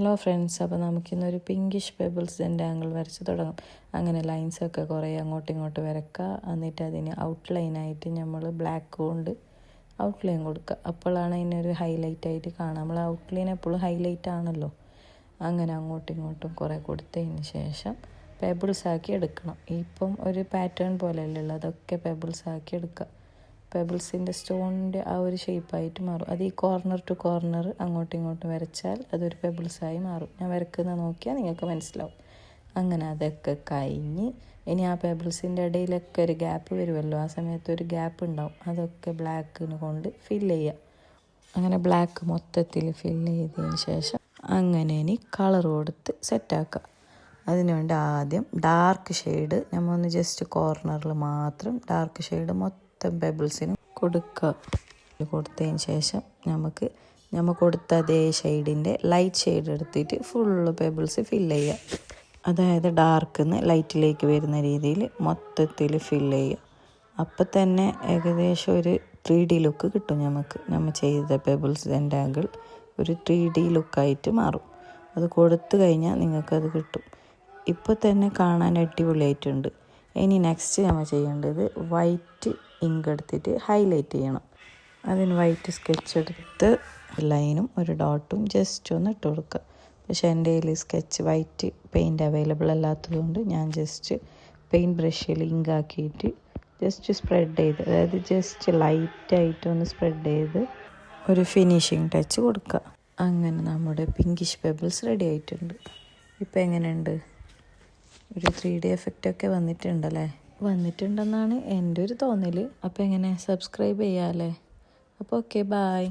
Hello friends, അപ്പോൾ നമുക്കിന്നൊരു pinkish pebbles സെൻറ്റാങ്കിൾ വരച്ച് തുടങ്ങും. അങ്ങനെ ലൈൻസൊക്കെ കുറേ അങ്ങോട്ടും ഇങ്ങോട്ടും വരക്കുക. എന്നിട്ട് അതിന് ഔട്ട്ലൈനായിട്ട് നമ്മൾ ബ്ലാക്ക് കൊണ്ട് ഔട്ട്ലൈൻ കൊടുക്കുക. അപ്പോഴാണ് അതിനൊരു ഹൈലൈറ്റായിട്ട് കാണാം. നമ്മൾ ഔട്ട്ലൈൻ എപ്പോഴും ഹൈലൈറ്റ് ആണല്ലോ. അങ്ങനെ അങ്ങോട്ടും ഇങ്ങോട്ടും കുറേ കൊടുത്തതിന് ശേഷം പെബിൾസ് ആക്കി എടുക്കണം. ഇപ്പം ഒരു പാറ്റേൺ പോലെയല്ലേ ഉള്ളത്, അതൊക്കെ പെബിൾസ് ആക്കി എടുക്കുക. പെബിൾസിൻ്റെ സ്റ്റോണിൻ്റെ ആ ഒരു ഷേപ്പായിട്ട് മാറും. അത് ഈ കോർണർ ടു കോർണർ അങ്ങോട്ടും ഇങ്ങോട്ടും വരച്ചാൽ അതൊരു പെബിൾസായി മാറും. ഞാൻ വരക്കുന്നത് നോക്കിയാൽ നിങ്ങൾക്ക് മനസ്സിലാവും. അങ്ങനെ അതൊക്കെ കഴിഞ്ഞ് ഇനി ആ പെബിൾസിൻ്റെ ഇടയിലൊക്കെ ഒരു ഗ്യാപ്പ് വരുമല്ലോ, ആ സമയത്ത് ഒരു ഗ്യാപ്പ് ഉണ്ടാവും. അതൊക്കെ ബ്ലാക്കിന് കൊണ്ട് ഫില്ല് ചെയ്യുക. അങ്ങനെ ബ്ലാക്ക് മൊത്തത്തിൽ ഫില്ല് ചെയ്തതിന് ശേഷം അങ്ങനെ ഇനി കളർ കൊടുത്ത് സെറ്റാക്കുക. അതിനുവേണ്ടി ആദ്യം ഡാർക്ക് ഷെയ്ഡ് നമ്മൾ ഒന്ന് ജസ്റ്റ് കോർണറിൽ മാത്രം ഡാർക്ക് ഷെയ്ഡ് മൊത്തം പെബിൾസിനും കൊടുക്കുക. കൊടുത്തതിന് ശേഷം നമ്മൾ കൊടുത്ത അതേ ഷെയ്ഡിൻ്റെ ലൈറ്റ് ഷെയ്ഡ് എടുത്തിട്ട് ഫുള്ള് പെബിൾസ് ഫില്ല് ചെയ്യുക. അതായത് ഡാർക്കിൽ നിന്ന് ലൈറ്റിലേക്ക് വരുന്ന രീതിയിൽ മൊത്തത്തിൽ ഫില്ല് ചെയ്യുക. അപ്പം തന്നെ ഏകദേശം ഒരു 3D ലുക്ക് കിട്ടും. നമ്മൾ ചെയ്ത പെബിൾസ് സെൻറ്റാങ്കിൾ ഒരു 3D ലുക്കായിട്ട് മാറും. അത് കൊടുത്തു കഴിഞ്ഞാൽ നിങ്ങൾക്കത് കിട്ടും. ഇപ്പോൾ തന്നെ കാണാൻ അടിപൊളിയായിട്ടുണ്ട്. ഇനി നെക്സ്റ്റ് നമ്മൾ ചെയ്യേണ്ടത് വൈറ്റ് ഇങ്ക് എടുത്തിട്ട് ഹൈലൈറ്റ് ചെയ്യണം. അതിന് വൈറ്റ് സ്കെച്ച് എടുത്ത് ലൈനും ഒരു ഡോട്ടും ജസ്റ്റ് ഒന്ന് ഇട്ട് കൊടുക്കുക. പക്ഷേ എൻ്റെ കയ്യിൽ സ്കെച്ച് വൈറ്റ് പെയിൻറ്റ് അവൈലബിൾ അല്ലാത്തതുകൊണ്ട് ഞാൻ ജസ്റ്റ് പെയിൻറ്റ് ബ്രഷിൽ ഇങ്ക് ആക്കിയിട്ട് ജസ്റ്റ് സ്പ്രെഡ് ചെയ്ത്, അതായത് ജസ്റ്റ് ലൈറ്റായിട്ടൊന്ന് സ്പ്രെഡ് ചെയ്ത് ഒരു ഫിനിഷിങ് ടച്ച് കൊടുക്കുക. അങ്ങനെ നമ്മുടെ പിങ്കിഷ് പെബിൾസ് റെഡി ആയിട്ടുണ്ട്. ഇപ്പോൾ എങ്ങനെയുണ്ട്? ഒരു 3D എഫക്റ്റൊക്കെ വന്നിട്ടുണ്ടല്ലേ? വന്നിട്ടുണ്ടെന്നാണ് എൻ്റെ ഒരു തോന്നൽ. അപ്പോൾ എങ്ങനെ സബ്സ്ക്രൈബ് ചെയ്യാമല്ലേ? അപ്പോൾ ഓക്കെ, ബായ്.